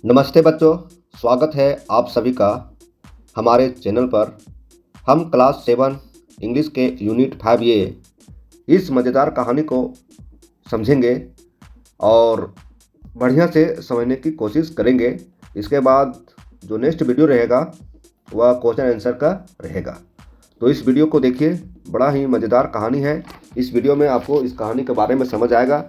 नमस्ते बच्चों, स्वागत है आप सभी का हमारे चैनल पर। हम क्लास 7 इंग्लिश के यूनिट 5 इस मज़ेदार कहानी को समझेंगे और बढ़िया से समझने की कोशिश करेंगे। इसके बाद जो नेक्स्ट वीडियो रहेगा वह क्वेश्चन आंसर का रहेगा। तो इस वीडियो को देखिए, बड़ा ही मज़ेदार कहानी है। इस वीडियो में आपको इस कहानी के बारे में समझ आएगा।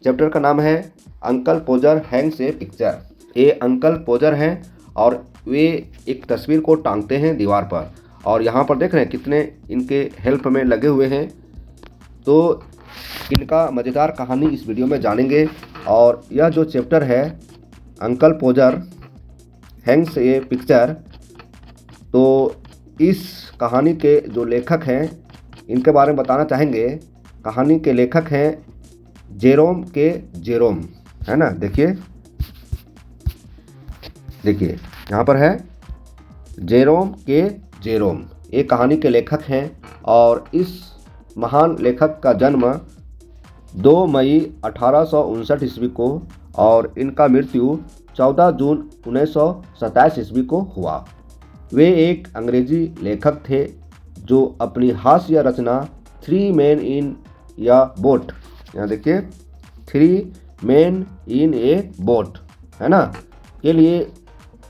चैप्टर का नाम है अंकल पोजर हैंग्स ए पिक्चर। ये अंकल पोजर हैं और वे एक तस्वीर को टांगते हैं दीवार पर, और यहाँ पर देख रहे हैं कितने इनके हेल्प में लगे हुए हैं। तो इनका मज़ेदार कहानी इस वीडियो में जानेंगे। और यह जो चैप्टर है अंकल पोजर हैंग्स ए पिक्चर, तो इस कहानी के जो लेखक हैं इनके बारे में बताना चाहेंगे। कहानी के लेखक हैं जेरोम के जेरोम, है ना। देखिए यहाँ पर है जेरोम के जेरोम, ये कहानी के लेखक हैं। और इस महान लेखक का जन्म 2 मई 1859 ईस्वी को और इनका मृत्यु 14 जून 1927 ईस्वी को हुआ। वे एक अंग्रेजी लेखक थे जो अपनी हास्य रचना 3 मैन इन या बोट, यहाँ देखिए 3 मैन इन ए बोट, है ना, के लिए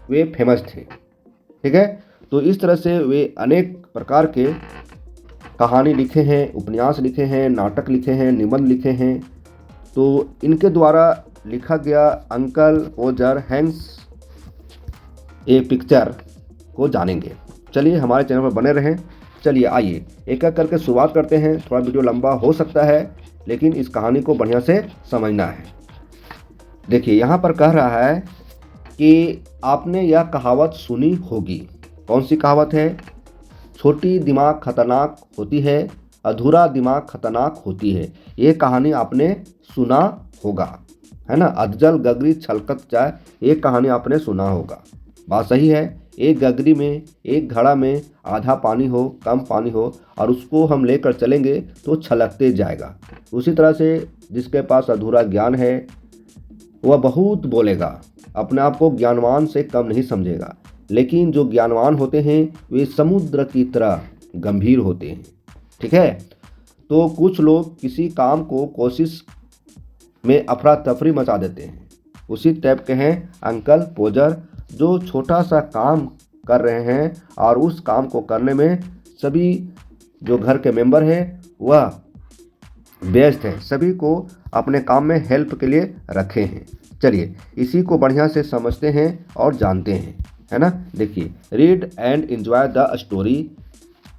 वे फेमस थे। ठीक है, तो इस तरह से वे अनेक प्रकार के कहानी लिखे हैं, उपन्यास लिखे हैं, नाटक लिखे हैं, निबंध लिखे हैं। तो इनके द्वारा लिखा गया अंकल पोजर हैंग्स ए पिक्चर को जानेंगे। चलिए हमारे चैनल पर बने रहें। चलिए आइए एक एक करके शुरुआत करते हैं। थोड़ा वीडियो लंबा हो सकता है, लेकिन इस कहानी को बढ़िया से समझना है। देखिए यहाँ पर कह रहा है कि आपने यह कहावत सुनी होगी। कौन सी कहावत है? छोटी दिमाग खतरनाक होती है, अधूरा दिमाग खतरनाक होती है। ये कहानी आपने सुना होगा, है ना। अधजल गगरी छलकत जाए, ये कहानी आपने सुना होगा। बात सही है। एक गगरी में, एक घड़ा में आधा पानी हो, कम पानी हो, और उसको हम लेकर चलेंगे तो छलकते जाएगा। उसी तरह से जिसके पास अधूरा ज्ञान है वह बहुत बोलेगा, अपने आप को ज्ञानवान से कम नहीं समझेगा। लेकिन जो ज्ञानवान होते हैं वे समुद्र की तरह गंभीर होते हैं। ठीक है, तो कुछ लोग किसी काम को कोशिश में अफरा तफरी मचा देते हैं। उसी टाइप के हैं अंकल पोजर, जो छोटा सा काम कर रहे हैं और उस काम को करने में सभी जो घर के मेंबर हैं वह व्यस्त हैं, सभी को अपने काम में हेल्प के लिए रखे हैं। चलिए इसी को बढ़िया से समझते हैं और जानते हैं, है ना। देखिए, read and enjoy the story.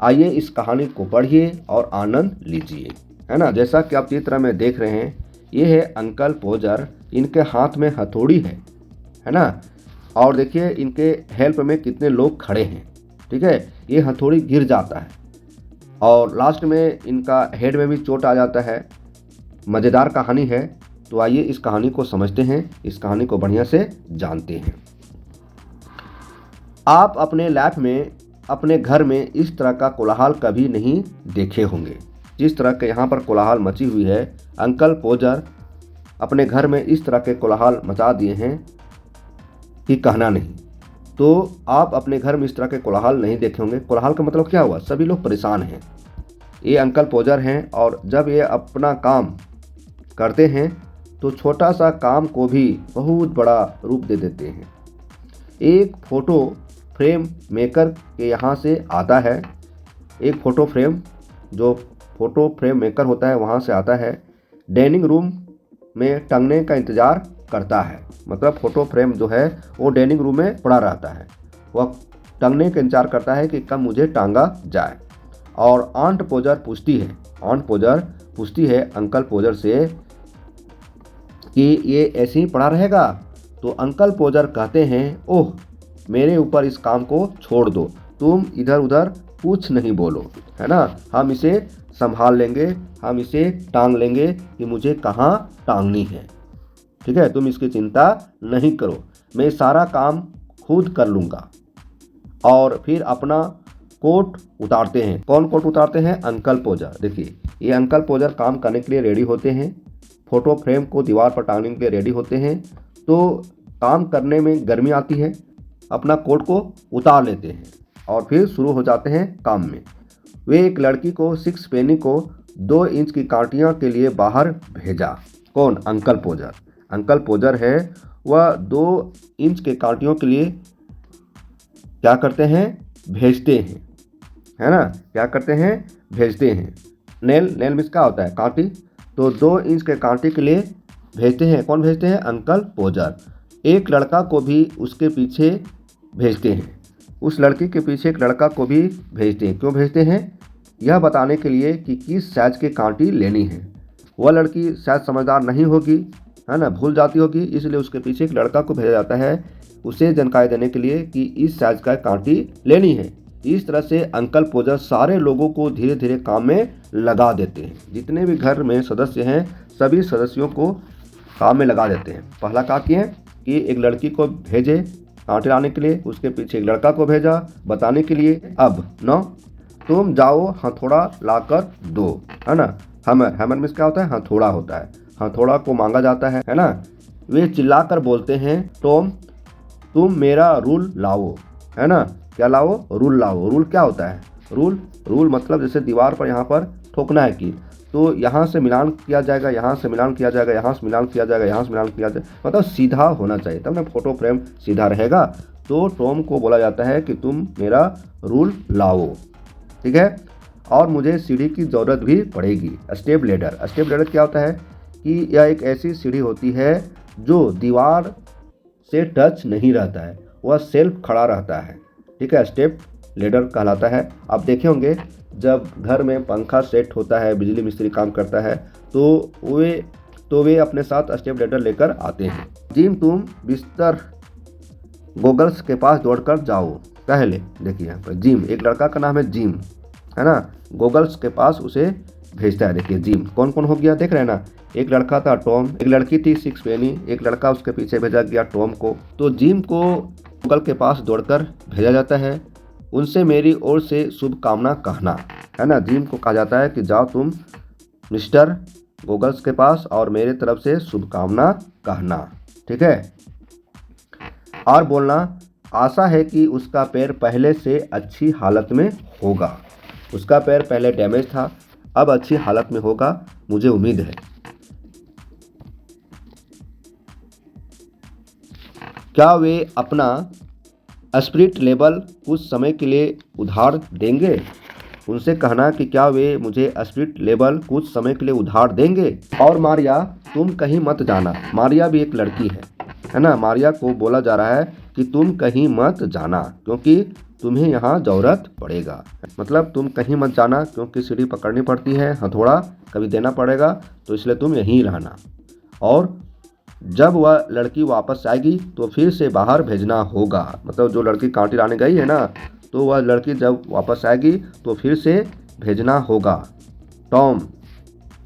आइए इस कहानी को पढ़िए और आनंद लीजिए, है ना। जैसा कि आप चित्र में देख रहे हैं, ये है अंकल पोजर। इनके हाथ में हथौड़ी है ना। और देखिए इनके हेल्प में कितने लोग खड़े हैं। ठीक है, ये हथौड़ी गिर जाता है और लास्ट में इनका हेड में भी चोट आ जाता है। मज़ेदार कहानी है। तो आइए इस कहानी को समझते हैं, इस कहानी को बढ़िया से जानते हैं। आप अपने लाइफ में, अपने घर में इस तरह का कोलाहल कभी नहीं देखे होंगे जिस तरह के यहाँ पर कोलाहल मची हुई है। अंकल पोजर अपने घर में इस तरह के कोलाहल मचा दिए हैं कि कहना नहीं। तो आप अपने घर में इस तरह के कोलाहल नहीं देखे होंगे। कोलाहल का मतलब क्या हुआ? सभी लोग परेशान हैं। ये अंकल पोजर हैं और जब ये अपना काम करते हैं तो छोटा सा काम को भी बहुत बड़ा रूप दे देते हैं। एक फ़ोटो फ्रेम मेकर के यहाँ से आता है। एक फ़ोटो फ्रेम, जो फ़ोटो फ्रेम मेकर होता है वहाँ से आता है। डाइनिंग रूम में टंगने का इंतज़ार करता है। मतलब फ़ोटो फ्रेम जो है वो डाइनिंग रूम में पड़ा रहता है, वह टंगने का इंतज़ार करता है कि कब मुझे टांगा जाए। और आंट पोजर पूछती है अंकल पोजर से कि ये ऐसे ही पड़ा रहेगा। तो अंकल पोजर कहते हैं, ओह मेरे ऊपर इस काम को छोड़ दो, तुम इधर उधर कुछ नहीं बोलो, है ना। हम इसे संभाल लेंगे, हम इसे टांग लेंगे कि मुझे कहाँ टांगनी है। ठीक है, तुम इसकी चिंता नहीं करो, मैं सारा काम खुद कर लूँगा। और फिर अपना कोट उतारते हैं। कौन कोट उतारते हैं? अंकल पोजर। देखिए ये अंकल पोजर काम करने के लिए रेडी होते हैं, फ़ोटो फ्रेम को दीवार पर टांगने के लिए रेडी होते हैं। तो काम करने में गर्मी आती है, अपना कोट को उतार लेते हैं और फिर शुरू हो जाते हैं काम में। वे एक लड़की को 6 पेनी को 2 इंच की कांटियाँ के लिए बाहर भेजा। कौन? अंकल पोजर। अंकल पोजर है, वह 2 इंच के कांटियों के लिए क्या करते हैं? भेजते हैं, है ना? क्या करते हैं? भेजते हैं। नेल मीन्स क्या होता है? कांटी। तो 2 इंच के कांटे के लिए भेजते हैं। कौन भेजते हैं? अंकल पोजर। एक लड़का को भी उसके पीछे भेजते हैं। उस लड़की के पीछे एक लड़का को भी भेजते हैं। क्यों भेजते हैं? यह बताने के लिए कि किस साइज की कांटी लेनी है। वह लड़की शायद समझदार नहीं होगी, है ना, भूल जाती होगी, इसलिए उसके पीछे एक लड़का को भेजा जाता है उसे जानकारी देने के लिए कि इस साइज का कांटी लेनी है। इस तरह से अंकल पोजर सारे लोगों को धीरे धीरे काम में लगा देते हैं। जितने भी घर में सदस्य हैं सभी सदस्यों को काम में लगा देते हैं। पहला क्या किए कि एक लड़की को भेजे कांटे लाने के लिए, उसके पीछे एक लड़का को भेजा बताने के लिए। अब 9 तुम जाओ हथौड़ा लाकर दो, है ना। हैमर मीन्स क्या होता है? हथौड़ा होता है। हथौड़ा को मांगा जाता है ना। वे चिल्लाकर बोलते हैं टॉम तुम मेरा रूल लाओ, है ना। क्या लाओ? रूल लाओ। रूल क्या होता है? रूल मतलब जैसे दीवार पर यहाँ पर ठोकना है कि तो यहाँ से मिलान किया जाएगा, यहाँ से मिलान किया जाएगा, यहाँ से मिलान किया जाएगा, यहाँ से मिलान किया जाएगा, मतलब सीधा होना चाहिए, तब ना फोटो फ्रेम सीधा रहेगा। तो टॉम को बोला जाता है कि तुम मेरा रूल लाओ, ठीक है। और मुझे सीढ़ी की ज़रूरत भी पड़ेगी। Step ladder. स्टेप लेडर क्या होता है कि यह एक ऐसी सीढ़ी होती है जो दीवार से टच नहीं रहता है, वह सेल्फ खड़ा रहता है, ठीक है। स्टेप लेडर कहलाता है। आप देखे होंगे जब घर में पंखा सेट होता है, बिजली मिस्त्री काम करता है, तो वे अपने साथ स्टेप लेडर लेकर आते हैं। जिम तुम बिस्तर गोगल्स के पास दौड़कर जाओ। पहले देखिए यहाँ पर जिम, एक लड़का का नाम है जिम, है ना। गोगल्स के पास उसे भेजता है। देखिए जिम कौन कौन हो गया, देख रहे हैं ना। एक लड़का था टॉम, एक लड़की थी 6 पेनी, एक लड़का उसके पीछे भेजा गया टॉम को। तो जिम को गोगल के पास दौड़कर भेजा जाता है। उनसे मेरी ओर से शुभकामना कहना, है ना। जिम को कहा जाता है कि जाओ तुम मिस्टर गोगल्स के पास और मेरे तरफ से शुभकामना कहना, ठीक है। और बोलना आशा है कि उसका पैर पहले से अच्छी हालत में होगा। उसका पैर पहले डैमेज था, अब अच्छी हालत में होगा, मुझे उम्मीद है। क्या वे अपना स्पिरिट लेवल कुछ समय के लिए उधार देंगे? उनसे कहना कि क्या वे मुझे स्पिरिट लेवल कुछ समय के लिए उधार देंगे। और मारिया तुम कहीं मत जाना। मारिया भी एक लड़की है ना। मारिया को बोला जा रहा है कि तुम कहीं मत जाना क्योंकि तुम्हें यहाँ ज़रूरत पड़ेगा। मतलब तुम कहीं मत जाना क्योंकि सीढ़ी पकड़नी पड़ती है, हथौड़ा कभी देना पड़ेगा, तो इसलिए तुम यहीं रहना। और जब वह लड़की वापस आएगी तो फिर से बाहर भेजना होगा। मतलब जो लड़की कांटे लाने गई है ना, तो वह लड़की जब वापस आएगी तो फिर से भेजना होगा। टॉम,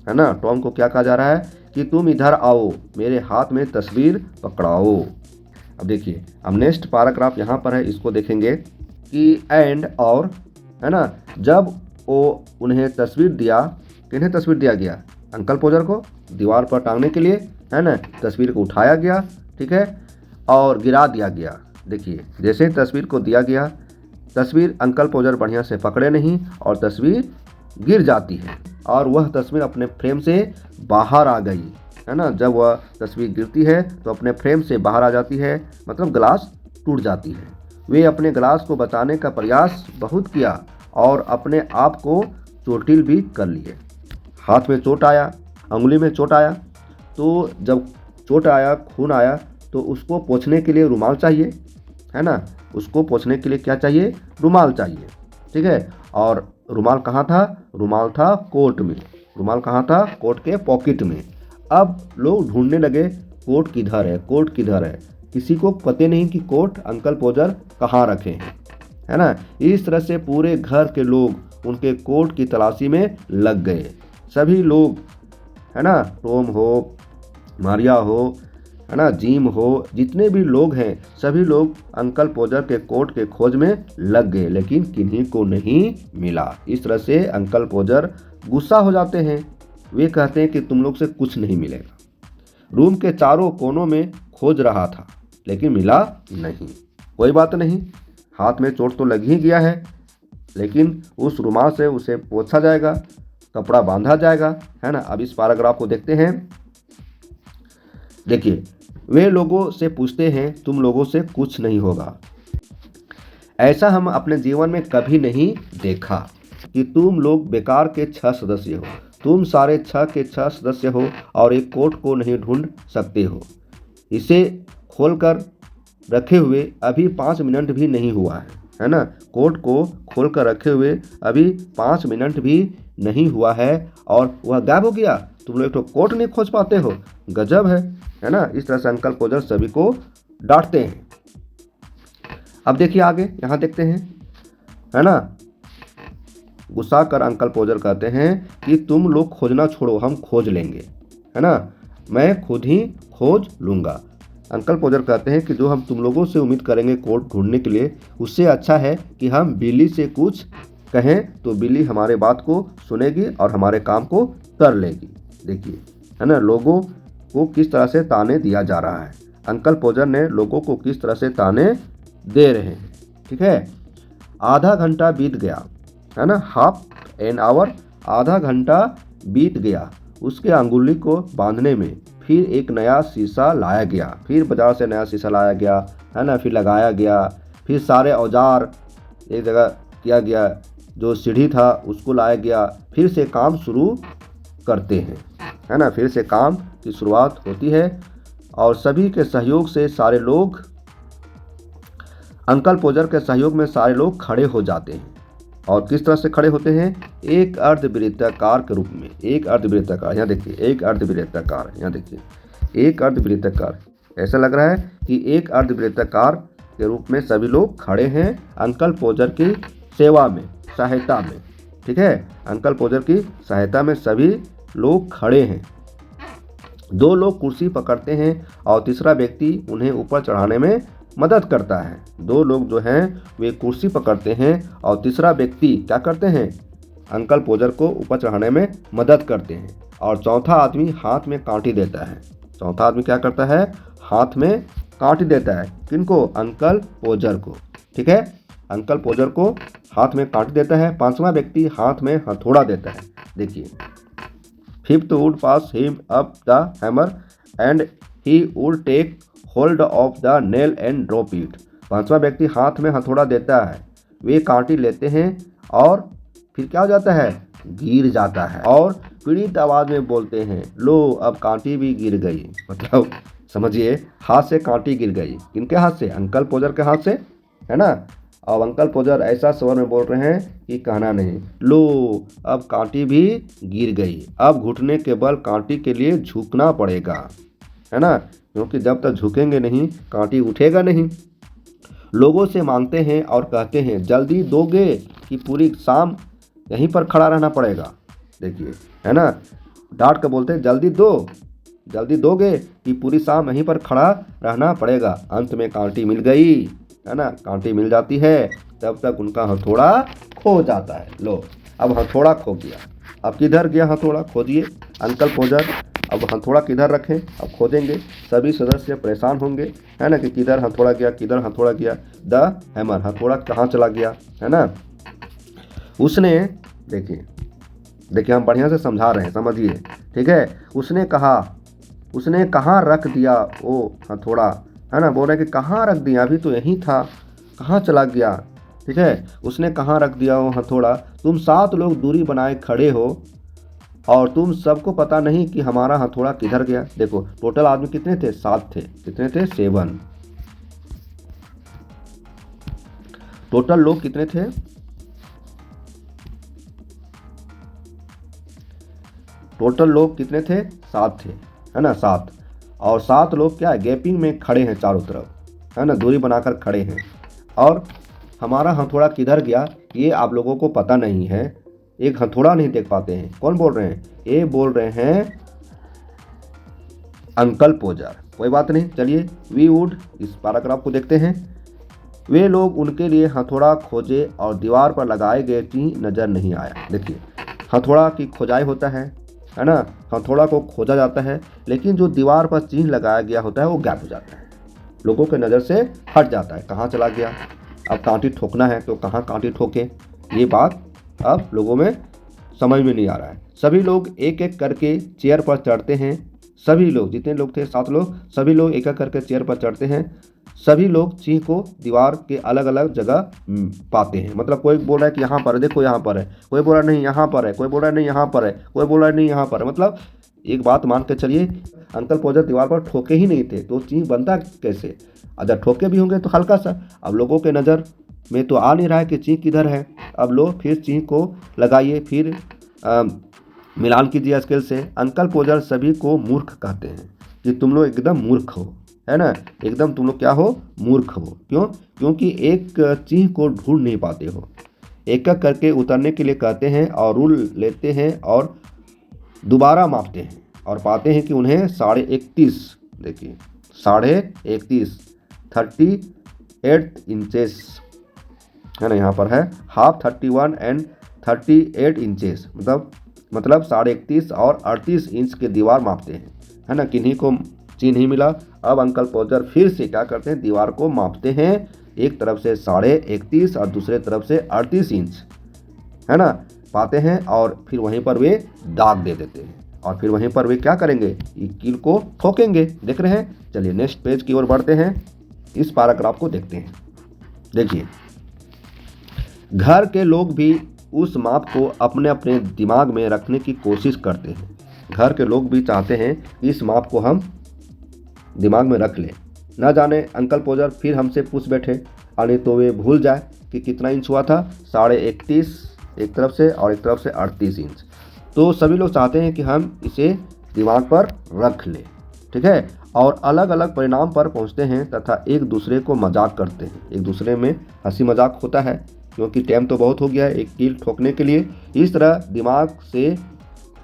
है ना। टॉम को क्या कहा जा रहा है कि तुम इधर आओ, मेरे हाथ में तस्वीर पकड़ाओ। अब देखिए, अब नेक्स्ट पैराग्राफ यहाँ पर है, इसको देखेंगे कि एंड और, है ना। जब वो उन्हें तस्वीर दिया, किन्हें तस्वीर दिया गया? अंकल पोजर को दीवार पर टांगने के लिए, है ना। तस्वीर को उठाया गया, ठीक है, और गिरा दिया गया। देखिए जैसे तस्वीर को दिया गया, तस्वीर अंकल पोजर बढ़िया से पकड़े नहीं और तस्वीर गिर जाती है और वह तस्वीर अपने फ्रेम से बाहर आ गई, है ना। जब वह तस्वीर गिरती है तो अपने फ्रेम से बाहर आ जाती है, मतलब ग्लास टूट जाती है। वे अपने ग्लास को बचाने का प्रयास बहुत किया और अपने आप को चोटिल भी कर लिए। हाथ में चोट आया, अंगुली में चोट आया, तो जब चोट आया, खून आया, तो उसको पोंछने के लिए रुमाल चाहिए, है ना। उसको पोंछने के लिए क्या चाहिए? रुमाल चाहिए, ठीक है। और रुमाल कहाँ था? रुमाल था कोट में। रुमाल कहाँ था? कोट के पॉकेट में। अब लोग ढूंढने लगे कोट किधर है, कोट किधर है। किसी को पता नहीं कि कोट अंकल पोजर कहाँ रखे हैं, है ना। इस तरह से पूरे घर के लोग उनके कोट की तलाशी में लग गए। सभी लोग, है ना, टॉम हो, मारिया हो, है ना, जिम हो, जितने भी लोग हैं सभी लोग अंकल पोजर के कोट के खोज में लग गए, लेकिन किन्हीं को नहीं मिला। इस तरह से अंकल पोजर गुस्सा हो जाते हैं। वे कहते हैं कि तुम लोग से कुछ नहीं मिलेगा। रूम के चारों कोनों में खोज रहा था लेकिन मिला नहीं। कोई बात नहीं, हाथ में चोट तो लग ही गया है, लेकिन उस रुमाल से उसे पोंछा जाएगा, कपड़ा बांधा जाएगा, है ना। अब इस पैराग्राफ को देखते हैं। देखिए, वे लोगों से पूछते हैं, तुम लोगों से कुछ नहीं होगा। ऐसा हम अपने जीवन में कभी नहीं देखा कि तुम लोग बेकार के 6 सदस्य हो। तुम सारे 6 के 6 सदस्य हो और एक कोट को नहीं ढूंढ सकते हो। इसे खोलकर रखे हुए अभी 5 मिनट भी नहीं हुआ है ना। कोट को खोलकर रखे हुए अभी 5 मिनट भी नहीं हुआ है और वह गायब हो गया। तुम लोग तो कोट नहीं खोज पाते हो, गजब है ना। इस तरह से अंकल पोजर सभी को डांटते हैं। अब देखिए आगे, यहाँ देखते हैं, है ना। गुस्सा कर अंकल पोजर कहते हैं कि तुम लोग खोजना छोड़ो, हम खोज लेंगे, है ना। मैं खुद ही खोज लूँगा। अंकल पोजर कहते हैं कि जो हम तुम लोगों से उम्मीद करेंगे कोट ढूंढने के लिए, उससे अच्छा है कि हम बिल्ली से कुछ कहें तो बिल्ली हमारे बात को सुनेगी और हमारे काम को कर लेगी। देखिए, है ना, लोगों को किस तरह से ताने दिया जा रहा है। अंकल पोजर ने लोगों को किस तरह से ताने दे रहे हैं, ठीक है। आधा घंटा बीत गया, है ना, हाफ एन आवर, आधा घंटा बीत गया उसके अंगुली को बांधने में। फिर एक नया शीशा लाया गया, फिर बाजार से नया शीशा लाया गया, है ना, फिर लगाया गया, फिर सारे औजार एक जगह किया गया, जो सीढ़ी था उसको लाया गया। फिर से काम शुरू करते हैं, है ना, फिर से काम की शुरुआत होती है और सभी के सहयोग से सारे लोग, अंकल पोजर के सहयोग में सारे लोग खड़े हो जाते हैं। और किस तरह से खड़े होते हैं? एक अर्धवृत्ताकार के रूप में। एक अर्धवृत्ताकार, यहाँ देखिए, एक अर्धवृत्ताकार, यहाँ देखिए, एक अर्धवृत्ताकार। ऐसा लग रहा है कि एक अर्धवृत्ताकार के रूप में सभी लोग खड़े हैं अंकल पोजर की सेवा में, सहायता में, ठीक है। अंकल पोजर की सहायता में सभी लोग खड़े हैं। 2 लोग कुर्सी पकड़ते हैं और तीसरा व्यक्ति उन्हें ऊपर चढ़ाने में मदद करता है। 2 लोग जो हैं वे कुर्सी पकड़ते हैं और तीसरा व्यक्ति क्या करते हैं? अंकल पोजर को ऊपर चढ़ाने में मदद करते हैं। और चौथा आदमी हाथ में कांटी देता है। चौथा आदमी क्या करता है? हाथ में कांटी देता है। किनको? अंकल पोजर को, ठीक है। अंकल पोजर को हाथ में कांटी देता है। 5वां व्यक्ति हाथ में हथौड़ा देता है। देखिए, 5th would pass him up the hammer and he would take hold of the nail and drop it. 5वां व्यक्ति हाथ में हथौड़ा देता है, वे कांटी लेते हैं और फिर क्या हो जाता है? गिर जाता है और पीड़ित आवाज में बोलते हैं, लो अब कांटी भी गिर गई। मतलब समझिए, हाथ से कांटी गिर गई। किनके हाथ से? अंकल पोजर के हाथ से, है ना। अब अंकल पोजर ऐसा स्वर में बोल रहे हैं कि कहना नहीं, लो अब कांटी भी गिर गई। अब घुटने के बल कांटी के लिए झुकना पड़ेगा, है ना, क्योंकि जब तक झुकेंगे नहीं कांटी उठेगा नहीं। लोगों से मांगते हैं और कहते हैं, जल्दी दोगे कि पूरी शाम यहीं पर खड़ा रहना पड़ेगा। देखिए, है ना, डांट कर बोलते हैं, जल्दी दो, जल्दी दोगे कि पूरी शाम यहीं पर खड़ा रहना पड़ेगा। अंत में कांटी मिल गई, है ना, कांटी मिल जाती है, तब तक उनका हथौड़ा खो जाता है। लो, अब हथौड़ा खो गया। अब किधर गया हथौड़ा? खोजिए अंकल पोजर। अब हथौड़ा किधर रखें? अब खोजेंगे। सभी सदस्य परेशान होंगे, है ना, कि किधर हथौड़ा गया, किधर हथौड़ा गया। द हैमर, हथौड़ा कहाँ चला गया, है ना। उसने, देखिए हम बढ़िया से समझा रहे हैं, समझिए, ठीक है। उसने कहाँ रख दिया वो हथौड़ा, है ना। बोल रहे कि कहाँ रख दिया, अभी तो यहीं था, कहाँ चला गया, ठीक है। उसने कहाँ रख दिया वो हथौड़ा? तुम 7 लोग दूरी बनाए खड़े हो और तुम सबको पता नहीं कि हमारा हथौड़ा किधर गया। देखो, टोटल आदमी कितने थे? 7 थे। कितने थे? 7। टोटल लोग कितने थे? टोटल लोग कितने थे? 7 थे, है ना, 7। और 7 लोग क्या है? गैपिंग में खड़े हैं चारों तरफ, है ना, दूरी बनाकर खड़े हैं। और हमारा हथौड़ा किधर गया ये आप लोगों को पता नहीं है। एक हथौड़ा नहीं देख पाते हैं। कौन बोल रहे हैं? ये बोल रहे हैं अंकल पोजर। कोई बात नहीं, चलिए वी वुड, इस पैराग्राफ को देखते हैं। वे लोग उनके लिए हथौड़ा खोजे और दीवार पर लगाए गए चिन्ह नजर नहीं आया। देखिए, हथौड़ा की खोजाई होता है ना, हथौड़ा को खोजा जाता है, लेकिन जो दीवार पर चिन्ह लगाया गया होता है वो गायब हो जाता है। लोगों के नज़र से हट जाता है। कहाँ चला गया, अब कांटी ठोकना है तो कहाँ कांटी ठोके, ये बात अब लोगों में समझ में नहीं आ रहा है। सभी लोग एक एक करके चेयर पर चढ़ते हैं। सभी लोग, जितने लोग थे 7 लोग, सभी लोग एक एक करके चेयर पर चढ़ते हैं। सभी लोग चीह को दीवार के अलग अलग जगह पाते हैं। मतलब कोई बोल रहा है कि यहाँ पर है, देखो यहाँ पर है, कोई बोल रहा नहीं यहाँ पर है, कोई बोल रहा नहीं यहाँ पर है, कोई बोल रहा नहीं यहाँ पर है। मतलब एक बात मान के चलिए, अंकल पोजर दीवार पर ठोके ही नहीं थे तो चीह बनता कैसे। अगर ठोके भी होंगे तो हल्का सा। अब लोगों के नज़र में तो आ नहीं रहा है कि चीह किधर है। अब लो फिर चीह को लगाइए, फिर मिलान कीजिए स्केल से। अंकल पोजर सभी को मूर्ख कहते हैं कि तुम लोग एकदम मूर्ख हो, है ना, एकदम तुम लोग क्या हो, मूर्ख हो। क्यों? क्योंकि एक चीह को ढूंढ नहीं पाते हो। एक एक करके उतरने के लिए कहते हैं और रूल लेते हैं और दोबारा मापते हैं और पाते हैं कि उन्हें 31.5, देखिए 31.5 38 इंचेस है ना, यहाँ पर है हाफ 31 एंड 38 इंचेस, मतलब 31.5 और 38 इंच के दीवार मापते हैं, है ना। किन्हीं को चीह नहीं मिला। अब अंकल पोजर फिर से क्या करते हैं, दीवार को मापते हैं। एक तरफ से 31.5 और दूसरे तरफ से 38 इंच, है ना, पाते हैं और फिर वहीं पर वे दाग दे देते हैं और फिर वहीं पर वे क्या करेंगे, कील को ठोकेंगे। देख रहे हैं। चलिए नेक्स्ट पेज की ओर बढ़ते हैं, इस पैराग्राफ को देखते हैं। देखिए, घर के लोग भी उस माप को अपने अपने दिमाग में रखने की कोशिश करते हैं। घर के लोग भी चाहते हैं कि इस माप को हम दिमाग में रख लें। न जाने अंकल पोजर फिर हमसे पूछ बैठे, यानी तो वे भूल जाए कि कितना इंच हुआ था, 31.5 एक तरफ से और एक तरफ से 38 इंच। तो सभी लोग चाहते हैं कि हम इसे दिमाग पर रख लें, ठीक है, और अलग अलग परिणाम पर पहुंचते हैं तथा एक दूसरे को मजाक करते हैं। एक दूसरे में हंसी मजाक होता है क्योंकि टाइम तो बहुत हो गया है एक कील ठोकने के लिए। इस तरह दिमाग से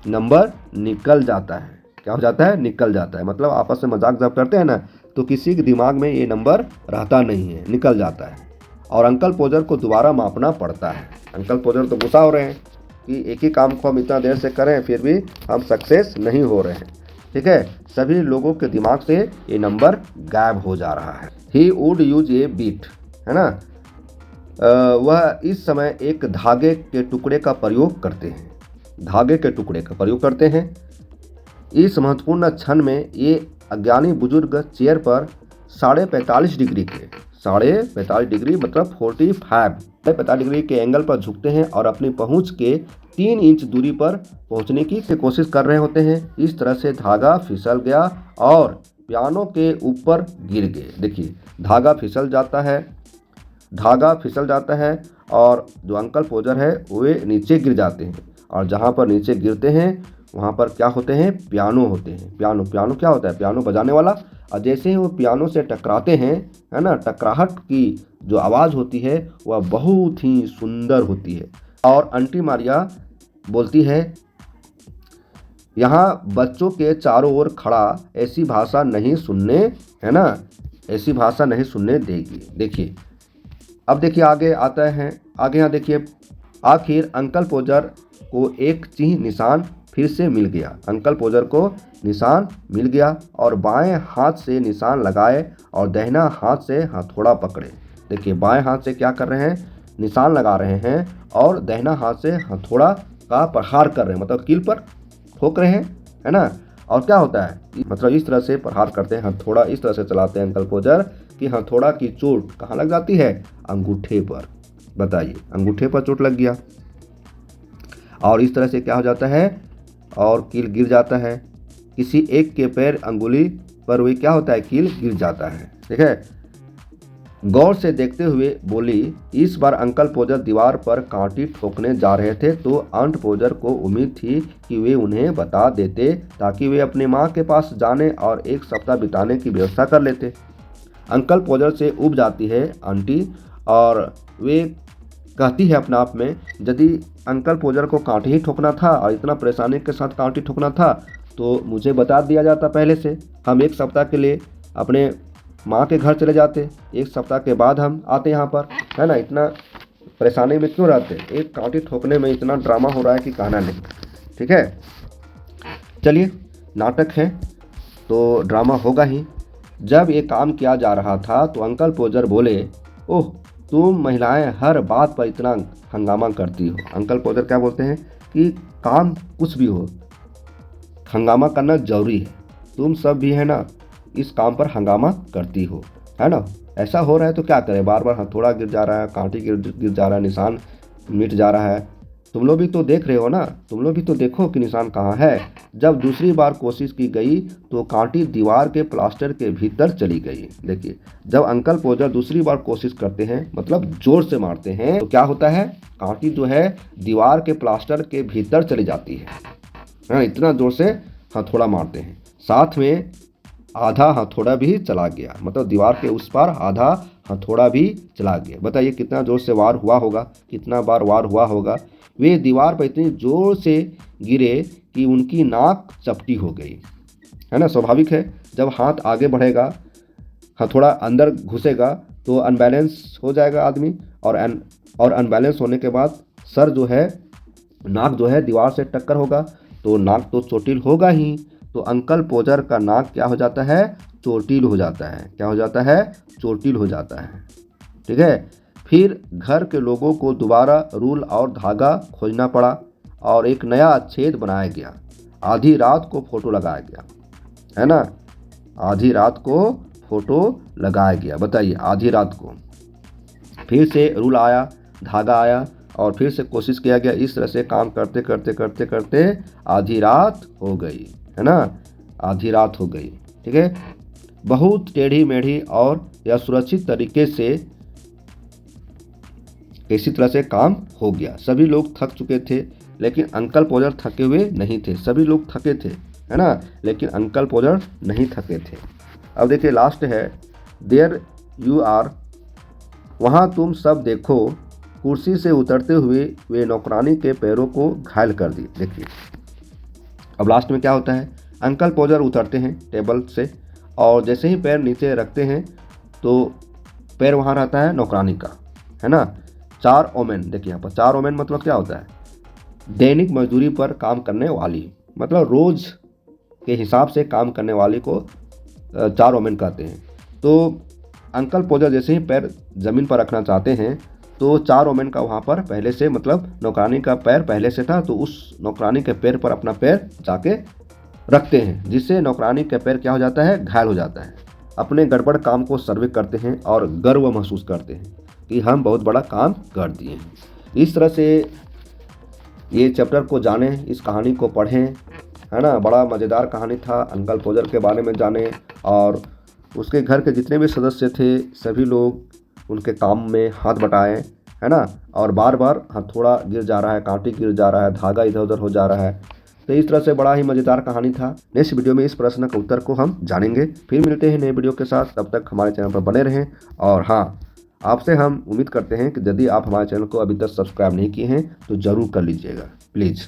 नंबर निकल जाता है। क्या हो जाता है, निकल जाता है। मतलब आपस में मजाक जब करते हैं ना तो किसी के दिमाग में ये नंबर रहता नहीं है, निकल जाता है और अंकल पोजर को दोबारा मापना पड़ता है। अंकल पोजर तो गुस्सा हो रहे हैं कि एक ही काम को हम इतना देर से करें फिर भी हम सक्सेस नहीं हो रहे हैं, ठीक है। सभी लोगों के दिमाग से ये नंबर गायब हो जा रहा है। He would use a beat, है ना, वह इस समय एक धागे के टुकड़े का प्रयोग करते हैं। धागे के टुकड़े का प्रयोग करते हैं। इस महत्वपूर्ण क्षण में ये अज्ञानी बुजुर्ग चेयर पर 45.5 डिग्री के 45.5 डिग्री मतलब 45 डिग्री के एंगल पर झुकते हैं और अपनी पहुंच के 3 इंच दूरी पर पहुंचने की कोशिश कर रहे होते हैं। इस तरह से धागा फिसल गया और पियानो के ऊपर गिर गए। देखिए, धागा फिसल जाता है और जो अंकल पोजर है वे नीचे गिर जाते हैं और जहाँ पर नीचे गिरते हैं वहाँ पर क्या होते हैं, पियानो होते हैं। पियानो क्या होता है, पियानो बजाने वाला। और जैसे ही वो पियानो से टकराते हैं, है ना, टकराहट की जो आवाज़ होती है वह बहुत ही सुंदर होती है। और आंटी मारिया बोलती है, यहाँ बच्चों के चारों ओर खड़ा ऐसी भाषा नहीं सुनने, है ना, ऐसी भाषा नहीं सुनने देगी। देखिए, अब देखिए आगे आता है। आगे यहाँ देखिए, आखिर अंकल पोजर को एक चीह निशान फिर से मिल गया। अंकल पोजर को निशान मिल गया और बाएं हाथ से निशान लगाए और दाहिना हाथ से हथौड़ा पकड़े। देखिए, बाएं हाथ से क्या कर रहे हैं, निशान लगा रहे हैं और दाहिना हाथ से हथौड़ा का प्रहार कर रहे हैं, मतलब कील पर ठोक रहे हैं, है ना। और क्या होता है, मतलब इस तरह से प्रहार करते हैं, हथौड़ा इस तरह से चलाते हैं अंकल पोजर कि हथौड़ा की चोट कहाँ लग जाती है, अंगूठे पर। बताइए, अंगूठे पर चोट लग गया और इस तरह से क्या हो जाता है और कील गिर जाता है। किसी एक के पैर अंगुली पर वे क्या होता है, कील गिर जाता है, ठीक है। गौर से देखते हुए बोली, इस बार अंकल पोजर दीवार पर कांटी ठोकने जा रहे थे तो आंट पोजर को उम्मीद थी कि वे उन्हें बता देते ताकि वे अपनी माँ के पास जाने और एक सप्ताह बिताने की व्यवस्था कर लेते। अंकल पोजर से उब जाती है आंटी और वे कहती है अपने आप में, यदि अंकल पोजर को कांटी ही ठोकना था और इतना परेशानी के साथ कांटी ठोकना था तो मुझे बता दिया जाता पहले से। हम एक सप्ताह के लिए अपने माँ के घर चले जाते, एक सप्ताह के बाद हम आते यहाँ पर, है ना। इतना परेशानी में क्यों रहते, एक कांटी ठोकने में इतना ड्रामा हो रहा है कि कहना नहीं, ठीक है। चलिए, नाटक है तो ड्रामा होगा ही। जब ये काम किया जा रहा था तो अंकल पोजर बोले, ओह तुम महिलाएं हर बात पर इतना हंगामा करती हो। अंकल पोजर क्या बोलते हैं कि काम कुछ भी हो, हंगामा करना जरूरी है। तुम सब भी है ना इस काम पर हंगामा करती हो, है ना। ऐसा हो रहा है तो क्या करें, बार बार हथौड़ा गिर जा रहा है, कांटी गिर जा रहा है, निशान मिट जा रहा है। तुम लोग भी तो देख रहे हो ना, तुम लोग भी तो देखो कि निशान कहाँ है। जब दूसरी बार कोशिश की गई तो कांटी दीवार के प्लास्टर के भीतर चली गई। देखिए, जब अंकल पोजर दूसरी बार कोशिश करते हैं, मतलब जोर से मारते हैं, तो क्या होता है, कांटी जो है दीवार के प्लास्टर के भीतर चली जाती है। हाँ, इतना जोर से हथौड़ा मारते हैं, साथ में आधा हथौड़ा भी चला गया, मतलब दीवार के उस पार आधा हथौड़ा भी चला गया। बताइए कितना जोर से वार हुआ होगा, कितना बार वार हुआ होगा। वे दीवार पर इतनी जोर से गिरे कि उनकी नाक चपटी हो गई, है ना। स्वाभाविक है, जब हाथ आगे बढ़ेगा, हथौड़ा अंदर घुसेगा तो अनबैलेंस हो जाएगा आदमी, और अनबैलेंस होने के बाद सर जो है, नाक जो है दीवार से टक्कर होगा तो नाक तो चोटिल होगा ही। तो अंकल पोजर का नाक क्या हो जाता है, चोटिल हो जाता है। क्या हो जाता है, चोटिल हो जाता है। ठीक है। फिर घर के लोगों को दोबारा रूल और धागा खोजना पड़ा और एक नया छेद बनाया गया। आधी रात को फोटो लगाया गया, है ना। आधी रात को फोटो लगाया गया, बताइए, आधी रात को फिर से रूल आया, धागा आया और फिर से कोशिश किया गया। इस तरह से काम करते करते करते करते आधी रात हो गई, है ना। आधी रात हो गई, ठीक है। बहुत टेढ़ी मेढ़ी और या सुरक्षित तरीके से इसी तरह से काम हो गया। सभी लोग थक चुके थे, लेकिन अंकल पोजर थके हुए नहीं थे। सभी लोग थके थे, है ना, लेकिन अंकल पोजर नहीं थके थे। अब देखिए लास्ट है, देयर यू आर, वहाँ तुम सब देखो। कुर्सी से उतरते हुए वे नौकरानी के पैरों को घायल कर दी। देखिए अब लास्ट में क्या होता है, अंकल पोजर उतरते हैं टेबल से और जैसे ही पैर नीचे रखते हैं तो पैर वहाँ रहता है नौकरानी का, है ना। 4 ओमेन, देखिए यहाँ पर 4 ओमेन मतलब क्या होता है, दैनिक मजदूरी पर काम करने वाली, मतलब रोज के हिसाब से काम करने वाली को 4 ओमेन कहते हैं। तो अंकल पोजर जैसे ही पैर ज़मीन पर रखना चाहते हैं तो 4 ओमेन का वहाँ पर पहले से, मतलब नौकरानी का पैर पहले से था, तो उस नौकरानी के पैर पर अपना पैर जाके रखते हैं, जिससे नौकरानी का पैर क्या हो जाता है, घायल हो जाता है। अपने गड़बड़ काम को सर्वे करते हैं और गर्व महसूस करते हैं कि हम बहुत बड़ा काम कर दिए हैं। इस तरह से ये चैप्टर को जानें, इस कहानी को पढ़ें, है ना। बड़ा मज़ेदार कहानी था, अंकल पोजर के बारे में जानें और उसके घर के जितने भी सदस्य थे सभी लोग उनके काम में हाथ बटाएं, है ना। और बार बार हथौड़ा गिर जा रहा है, कांटी गिर जा रहा है, धागा इधर उधर हो जा रहा है। तो इस तरह से बड़ा ही मज़ेदार कहानी था। नेक्स्ट वीडियो में इस प्रश्न का उत्तर को हम जानेंगे। फिर मिलते हैं नए वीडियो के साथ, तब तक हमारे चैनल पर बने रहें। और हाँ, आपसे हम उम्मीद करते हैं कि यदि आप हमारे चैनल को अभी तक सब्सक्राइब नहीं किए हैं तो ज़रूर कर लीजिएगा, प्लीज़।